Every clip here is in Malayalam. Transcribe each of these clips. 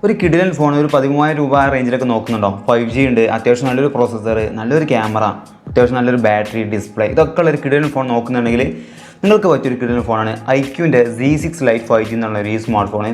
ഒരു കിടിലൻ ഫോൺ ഒരു 13,000 രൂപ റേഞ്ചിലൊക്കെ നോക്കുന്നുണ്ടോ? 5G ഉണ്ട്, അത്യാവശ്യം നല്ലൊരു പ്രോസസ്സർ, നല്ലൊരു ക്യാമറ, അത്യാവശ്യം നല്ലൊരു ബാറ്ററി, ഡിസ്പ്ലേ, ഇതൊക്കെ ഉള്ളൊരു കിടിലൻ ഫോൺ നോക്കുന്നുണ്ടെങ്കിൽ നിങ്ങൾക്ക് പറ്റിയൊരു കിടിലൻ ഫോണാണ് ഐക്യൂൻ്റെ Z6 Lite 5G എന്നുള്ളൊരു ഈ സ്മാർട്ട് ഫോൺ.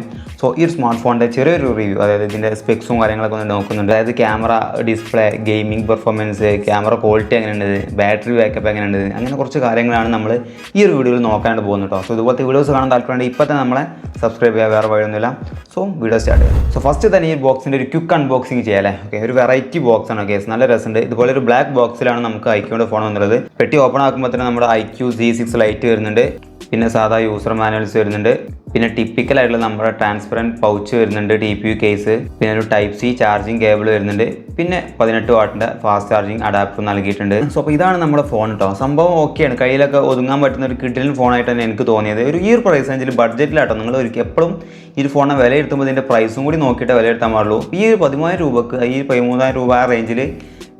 സോ ഈ ഒരു സ്മാർട്ട് ഫോണിൻ്റെ ചെറിയൊരു റിവ്യൂ, അതായത് ഇതിൻ്റെ സ്പെക്സും കാര്യങ്ങളൊക്കെ ഒന്ന് നോക്കുന്നുണ്ട്. അതായത് camera, display, gaming performance, camera quality എങ്ങനെയുണ്ട്, ബാറ്ററി ബാക്കപ്പ് എങ്ങനെയുണ്ട്, അങ്ങനെ കുറച്ച് കാര്യങ്ങളാണ് നമ്മൾ ഈ ഒരു വീഡിയോയിൽ നോക്കാനായിട്ട് പോകുന്നത് കേട്ടോ. സോ ഇതുപോലത്തെ വീഡിയോസ് കാണാൻ താല്പര്യമുണ്ട് ഇപ്പോൾ തന്നെ നമ്മളെ സബ്സ്ക്രൈബ് ചെയ്യുക, വേറെ വഴിയൊന്നുമില്ല. സോ വീഡിയോ സ്റ്റാർട്ട് ചെയ്യാം. സോ ഫസ്റ്റ് തന്നെ ഈ ബോക്സിൻ്റെ ഒരു ക്വിക്ക് അൺബോക്സിങ് ചെയ്യാം അല്ലേ. ഓക്കെ, ഒരു വെറൈറ്റി ബോക്സ് ആണ് കേസ്, നല്ല രസമുണ്ട്. ഇതുപോലെ ഒരു ബ്ലാക്ക് ബോക്സിലാണ് നമുക്ക് ഐക്യൂൻ്റെ ഫോൺ വന്നുള്ളത്. പെട്ടി ഓപ്പൺ ആക്കുമ്പോൾ തന്നെ നമ്മുടെ IQ Z6 Lite വരുന്നുണ്ട്, പിന്നെ സാധാ യൂസർ മാനുവൽസ് വരുന്നുണ്ട്, പിന്നെ ടിപ്പിക്കലായിട്ടുള്ള നമ്മുടെ ട്രാൻസ്പെറൻറ്റ് പൗച്ച് വരുന്നുണ്ട്, TPU കേസ്, പിന്നെ ഒരു Type C ചാർജിങ് കേബിൾ വരുന്നുണ്ട്, പിന്നെ 18 വാട്ടിൻ്റെ ഫാസ്റ്റ് ചാർജിങ് അഡാപ്റ്റർ നൽകിയിട്ടുണ്ട്. സോ അപ്പോൾ ഇതാണ് നമ്മുടെ ഫോൺ കേട്ടോ. സംഭവം ഓക്കെയാണ്, കയ്യിലൊക്കെ ഒതുങ്ങാൻ പറ്റുന്ന ഒരു കിടിലൻ ഫോണായിട്ട് തന്നെ എനിക്ക് തോന്നിയത്. ഈ ഒരു പ്രൈസ് റേഞ്ചിൽ ബഡ്ജറ്റിലാട്ടോ നിങ്ങൾ എപ്പോഴും ഈ ഒരു ഫോണിനെ വിലയിരുത്തുമ്പോൾ ഇതിൻ്റെ പ്രൈസും കൂടി നോക്കിയിട്ട് വിലയിരുത്താൻ പാടുള്ളൂ. ഈ ഒരു 13,000 രൂപക്ക്, ഈ 13,000 രൂപ ആ റേഞ്ചിൽ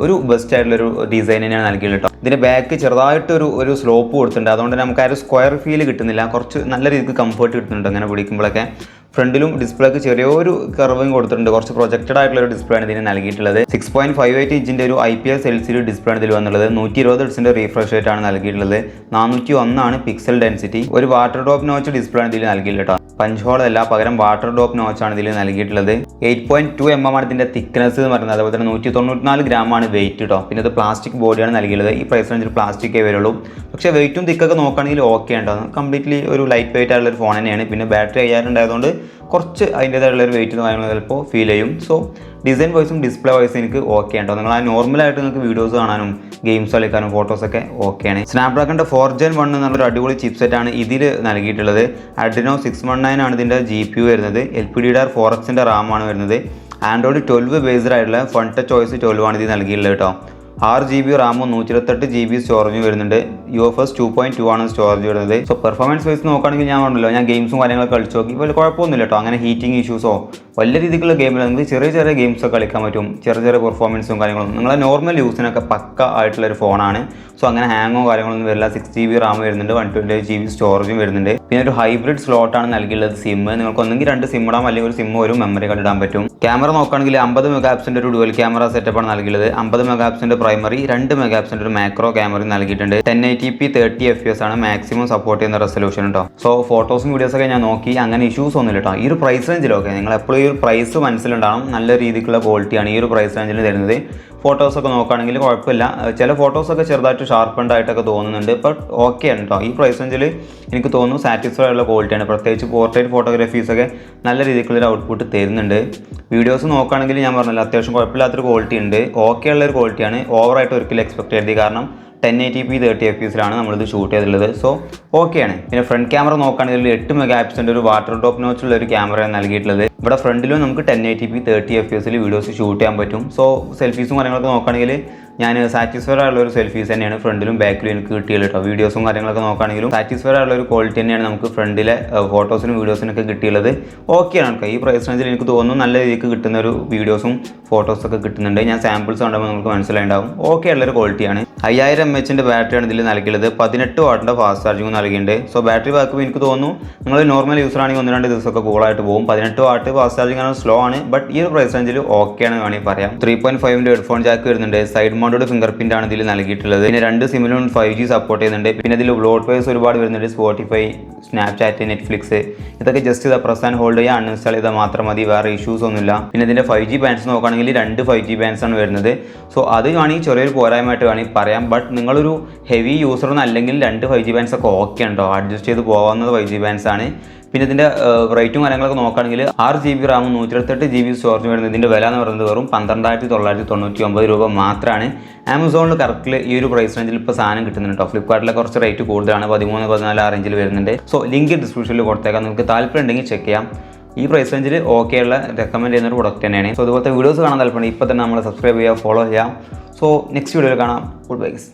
ഒരു ബെസ്റ്റ് ആയിട്ടുള്ളൊരു ഡിസൈൻ തന്നെയാണ് നൽകിയത് കേട്ടോ. ഇതിൻ്റെ ബാക്ക് ചെറുതായിട്ടൊരു സ്ലോപ്പ് കൊടുത്തിട്ടുണ്ട്, അതുകൊണ്ട് നമുക്ക് ആ ഒരു സ്ക്വയർ ഫീൽ കിട്ടുന്നില്ല, കുറച്ച് നല്ല രീതിക്ക് കംഫർട്ട് കിട്ടുന്നുണ്ട് അങ്ങനെ പിടിക്കുമ്പോഴൊക്കെ. ഫ്രണ്ടിലും ഡിസ്പ്ലേക്ക് ചെറിയൊരു കർവും കൊടുത്തിട്ടുണ്ട്, കുറച്ച് പ്രൊജക്റ്റഡ് ആയിട്ടുള്ള ഒരു ഡിസ്പ്ലേ ആണ് ഇതിന് നൽകിയിട്ടുള്ളത്. 6.58 ഇഞ്ചിൻ്റെ ഒരു IPS LCD ഡിസ്പ്ലേ ആണ് ഇതിൽ വന്നുള്ളത്. 120 ഹെർട്സിൻ്റെ റീഫ്രഷ് റേറ്റ് ആണ് നൽകിയിട്ടുള്ളത്. 401 പിക്സൽ ഡെൻസിറ്റി. ഒരു വാട്ടർ ഡ്രോപ്പ് നോച്ച് ഡിസ്പ്ലേ ആണ് ഇതിൽ നൽകിയിട്ടുള്ളത് കേട്ടോ. പഞ്ച് ഹോൾ അല്ല, പകരം വാട്ടർ ഡ്രോപ്പ് നോച്ചാണ് ഇതിൽ നൽകിയിട്ടുള്ളത്. 8.2 mm ആണ് ഇതിൻ്റെ തിക്നെസ് എന്ന് പറയുന്നത്. അതുപോലെ തന്നെ 194 ഗ്രാമാണ് വെയിറ്റ് കേട്ടോ. പിന്നെ ഇത് പ്ലാസ്റ്റിക് ബോഡിയാണ് നൽകിയിട്ടുള്ളത്. ഈ പ്രൈസ് റേഞ്ചിൽ പ്ലാസ്റ്റിക്കേ വരുള്ളൂ, പക്ഷേ വെയിറ്റും തിക്കൊക്കെ നോക്കുകയാണെങ്കിൽ ഓക്കെ ഉണ്ടോ, കംപ്ലീറ്റ്ലി ഒരു ലൈറ്റ് വെയിറ്റ് ആയിട്ടുള്ള ഒരു ഫോൺ തന്നെയാണ്. പിന്നെ ബാറ്ററി 5000 ഉണ്ടായതുകൊണ്ട് കുറച്ച് അതിൻ്റേതായിട്ടുള്ള ഒരു വെയിറ്റ് കാര്യങ്ങൾ ചിലപ്പോൾ ഫീൽ ചെയ്യും. സോ ഡിസൈൻ വൈസും ഡിസ്പ്ലേ വൈസും എനിക്ക് ഓക്കെ ഉണ്ടോ. നിങ്ങൾ ആ നോർമലായിട്ട് നിങ്ങൾക്ക് വീഡിയോസ് കാണാനും ഗെയിംസ് കളിക്കാനും ഫോട്ടോസൊക്കെ ഓക്കെയാണ്. സ്നാപ്ഡ്രാഗണിൻ്റെ 4 Gen 1 എന്നൊരു അടിപൊളി ചിപ്സെറ്റാണ് ഇതിൽ നൽകിയിട്ടുള്ളത്. Adreno 619 ആണ് ഇതിൻ്റെ GPU വരുന്നത്. LPDDR4Xൻ്റെ റാമാണ് വരുന്നത്. ആൻഡ്രോയിഡ് 12 ബേസ്ഡ് ആയിട്ടുള്ള ഫൺ ടച്ച് OS 12 ആണ് ഇത് നൽകിയിട്ടുള്ളത് കേട്ടോ. 6GB റാമും 128GB സ്റ്റോറേജും വരുന്നുണ്ട്. UFS 2.2 ആണ് സ്റ്റോറേജ് വരുന്നത്. സോ പെർഫോമൻസ് വൈസ് നോക്കുകയാണെങ്കിൽ ഞാൻ പറഞ്ഞല്ലോ, ഞാൻ ഗെയിംസും കാര്യങ്ങളൊക്കെ കളിച്ച് നോക്കി, വലിയ കുഴപ്പമൊന്നുമില്ല കേട്ടോ. അങ്ങനെ ഹീറ്റിംഗ് ഇഷ്യൂസോ വലിയ രീതിക്കുള്ള ഗെയിമിൽ നിങ്ങൾക്ക് ചെറിയ ഗെയിംസൊക്കെ കളിക്കാൻ പറ്റും. ചെറിയ പെർഫോമൻസും കാര്യങ്ങളും നിങ്ങളെ നോർമൽ യൂസിനൊക്കെ പക്ക ആയിട്ടുള്ളൊരു ഫോണാണ്. സോ അങ്ങനെ ഹാങ്ങോ കാര്യങ്ങളൊന്നും വരില്ല. 6GB റാം വരുന്നുണ്ട്, 128GB സ്റ്റോറേജും വരുന്നുണ്ട്. പിന്നെ ഒരു ഹൈബ്രിഡ് സ്ലോട്ടാണ് നൽകിയുള്ളത് സിം. നിങ്ങൾക്ക് ഒന്നെങ്കിൽ 2 സിം ഇടാം, അല്ലെങ്കിൽ ഒരു സിം ഒരു മെമ്മറി കാർഡ് ഇടാൻ പറ്റും. ക്യാമറ നോക്കുകയാണെങ്കിൽ 50 മെഗാപിക്സലിൻ്റെ ഒരു ഡുവൽ ക്യാമറ സെറ്റപ്പാണ് നൽകിയുള്ളത്. 50 മെഗാപിക്സലിൻ്റെ പ്രൈമറി, 2 മെഗാപിക്സലിൻ്റെ ഒരു മാക്രോ ക്യാമറ നൽകിയിട്ടുണ്ട്. 1080p 30 FPS ആണ് മാക്സിമം സപ്പോർട്ട് ചെയ്യുന്ന റെസൊല്യൂഷൻ കേട്ടോ. സോ ഫോട്ടോസും വീഡിയോസൊക്കെ ഞാൻ നോക്കി, അങ്ങനെ ഇഷ്യൂസ് ഒന്നുമില്ല കേട്ടോ. ഈ ഒരു പ്രൈസ് റേഞ്ചിലൊക്കെ നിങ്ങൾ എപ്പോഴും ഈ ഒരു പ്രൈസ് മനസ്സിലുണ്ടാകും. നല്ല രീതിക്കുള്ള ക്വാളിറ്റിയാണ് ഈ ഒരു പ്രൈസ് റേഞ്ചിൽ തരുന്നത്. ഫോട്ടോസൊക്കെ നോക്കുകയാണെങ്കിൽ കുഴപ്പമില്ല. ചില ഫോട്ടോസൊക്കെ ചെറുതായിട്ട് ഷാർപ്പൻഡ് ആയിട്ടൊക്കെ തോന്നുന്നുണ്ട്, ബട്ട് ഓക്കെ ആണ് കേട്ടോ. ഈ പ്രൈസ് റേഞ്ചിൽ എനിക്ക് തോന്നുന്നു സാറ്റിസ്ഫൈഡ് ആയിട്ടുള്ള ക്വാളിറ്റിയാണ്. പ്രത്യേകിച്ച് പോർട്രേറ്റ് ഫോട്ടോഗ്രാഫീസൊക്കെ നല്ല രീതിക്കുള്ളൊരു ഔട്ട്പുട്ട് തരുന്നുണ്ട്. വീഡിയോസ് നോക്കുകയാണെങ്കിൽ ഞാൻ പറഞ്ഞല്ലോ, അത്യാവശ്യം കുഴപ്പമില്ലാത്തൊരു ക്വാളിറ്റി ഉണ്ട്, ഓക്കെ ഉള്ളൊരു ക്വാളിറ്റിയാണ്. ഓവറായിട്ട് ഒരിക്കലും എക്സ്പെക്ട് ചെയ്യരുത്, കാരണം 1080p 30 FPS നമ്മളിത് ഷൂട്ട് ചെയ്തിട്ടുള്ളത്. സോ ഓക്കെയാണ്. പിന്നെ ഫ്രണ്ട് ക്യാമറ നോക്കുകയാണെങ്കിൽ 8 മെഗാപിക്സലിൻ്റെ ഒരു വാട്ടർ ഡ്രോപ്പ് നോച്ചുള്ള ഒരു ക്യാമറയാണ് നൽകിയിട്ടുള്ളത്. ഇവിടെ ഫ്രണ്ടിലും നമുക്ക് 1080p 30 FPS വീഡിയോസ് ഷൂട്ട് ചെയ്യാൻ പറ്റും. സോ സെൽഫീസും കാര്യങ്ങളൊക്കെ നോക്കുകയാണെങ്കിൽ ഞാൻ സാറ്റിസ്ഫൈഡ് ആയിട്ടുള്ള ഒരു സെൽഫീസ് തന്നെയാണ് ഫ്രണ്ടിലും ബാക്കിലും എനിക്ക് കിട്ടിയത് കേട്ടോ. വീഡിയോസും കാര്യങ്ങളൊക്കെ നോക്കുകയാണെങ്കിലും സാറ്റിസ്ഫൈഡ് ആയിട്ടുള്ള ഒരു ക്വാളിറ്റി തന്നെയാണ് നമുക്ക് ഫ്രണ്ടിലെ ഫോട്ടോസിനും വീഡിയോസിനൊക്കെ കിട്ടിയുള്ളത്. ഓക്കെയാണ് കേട്ടോ. ഈ പ്രൈസ് റേഞ്ചിൽ എനിക്ക് തോന്നുന്നു നല്ല രീതിക്ക് കിട്ടുന്ന ഒരു വീഡിയോസും ഫോട്ടോസൊക്കെ കിട്ടുന്നുണ്ട്. ഞാൻ സാമ്പിൾസ് കണ്ടുമ്പോൾ നമുക്ക് മനസ്സിലായിട്ടുണ്ടാവും. ഓക്കെ ഉള്ളൊരു ക്വാളിറ്റിയാണ്. 5000 mAh ബാറ്ററിയാണ് ഇതിൽ നൽകിയുള്ളത്. 18 വാട്ടിൻ്റെ ഫാസ്റ്റ് ചാർജിങ് നൽകിയിട്ടുണ്ട്. സോ ബാറ്ററി ബാക്കപ്പ് എനിക്ക് തോന്നുന്നു നിങ്ങൾ നോർമൽ യൂസർ ആണെങ്കിൽ 1-2 ദിവസമൊക്കെ കൂളായിട്ട് പോകും. 18 വാട്ട് ഫാസ്റ്റ് ചാർജിങ് ആണ്, സ്ലോ ആണ്, ബട്ട് ഈ ഒരു പ്രൈസ് റേഞ്ചിൽ ഓക്കെ ആണ് വേണമെങ്കിൽ പറയാം. 3.5 ഹെഡ്ഫോൺ ജാക്ക് വരുന്നുണ്ട്. സൈഡ് മൗണ്ടഡ് ഫിംഗർ പ്രിന്റ് ആണ് ഇതിൽ നൽകിയിട്ടുള്ളത്. പിന്നെ 2 സിമ്മിലും 5G സപ്പോർട്ട് ചെയ്യുന്നുണ്ട്. പിന്നെ ഇതിൽ ബ്ലോട്ട് വൈസ് ഒരുപാട് വരുന്നുണ്ട്. സ്പോട്ടിഫൈ, സ്നാപ്ചാറ്റ്, നെറ്റ്ഫ്ലിക്സ്, ഇതൊക്കെ ജസ്റ്റ് ഇത് പ്രസ് ആൻഡ് ഹോൾഡ് ചെയ്യുക, അൺഇൻസ്റ്റാൾ ചെയ്താൽ മാത്രം മതി, വേറെ ഇഷ്യൂസ് ഒന്നുമില്ല. പിന്നെ ഇതിൻ്റെ 5G ബാൻഡ്സ് നോക്കുകയാണെങ്കിൽ 2 5G ബാൻഡ്സ് ആണ് വരുന്നത്. സോ അത് വേണമെങ്കിൽ ചെറിയൊരു പോരായ്മയായിട്ട് വേണമെങ്കിൽ പറയാം, ബട്ട് നിങ്ങളൊരു ഹെവി യൂസറൊന്നും അല്ലെങ്കിൽ 2 5G ബാൻഡ്സ് ഒക്കെ ഓക്കെ ഉണ്ടോ, അഡ്ജസ്റ്റ് ചെയ്ത് പോകാവുന്നത് 5G ബാൻഡ്സ് ആണ്. പിന്നെ ഇതിൻ്റെ റേറ്റും കാര്യങ്ങളൊക്കെ നോക്കുകയാണെങ്കിൽ 6GB റാമും 128GB സ്റ്റോറേജ് വരുന്നത്. ഇതിൻ്റെ വില എന്ന് പറയുന്നത് വെറും 12,999 രൂപ മാത്രമാണ്. ആമസോണിൽ കറക്റ്റിൽ ഈ ഒരു പ്രൈസ് റേഞ്ചിൽ ഇപ്പോൾ സാധനം കിട്ടുന്നുണ്ട് കേട്ടോ. ഫ്ലിപ്കാർട്ടിലെ കുറച്ച് റേറ്റ് കൂടുതലാണ്, 13-14 ആ റേഞ്ചിൽ വരുന്നുണ്ട്. സോ ലിങ്ക് ഡിസ്ക്രിപ്ഷനിൽ കൊടുത്തേക്കാം, നിങ്ങൾക്ക് താല്പര്യം ഉണ്ടെങ്കിൽ ചെക്ക് ചെയ്യാം. ഈ പ്രൈസ് റേഞ്ചിൽ ഓക്കെയുള്ള റെക്കമെൻഡ് ചെയ്യുന്ന ഒരു പ്രൊഡക്റ്റ് തന്നെയാണ്. സോ ഇതുപോലത്തെ വീഡിയോസ് കാണാൻ താല്പര്യം ഇപ്പോൾ തന്നെ നമ്മൾ സബ്സ്ക്രൈബ് ചെയ്യുക, ഫോളോ ചെയ്യാം. സോ നെക്സ്റ്റ് വീഡിയോയിൽ കാണാം. ഗുഡ് ബൈസ്.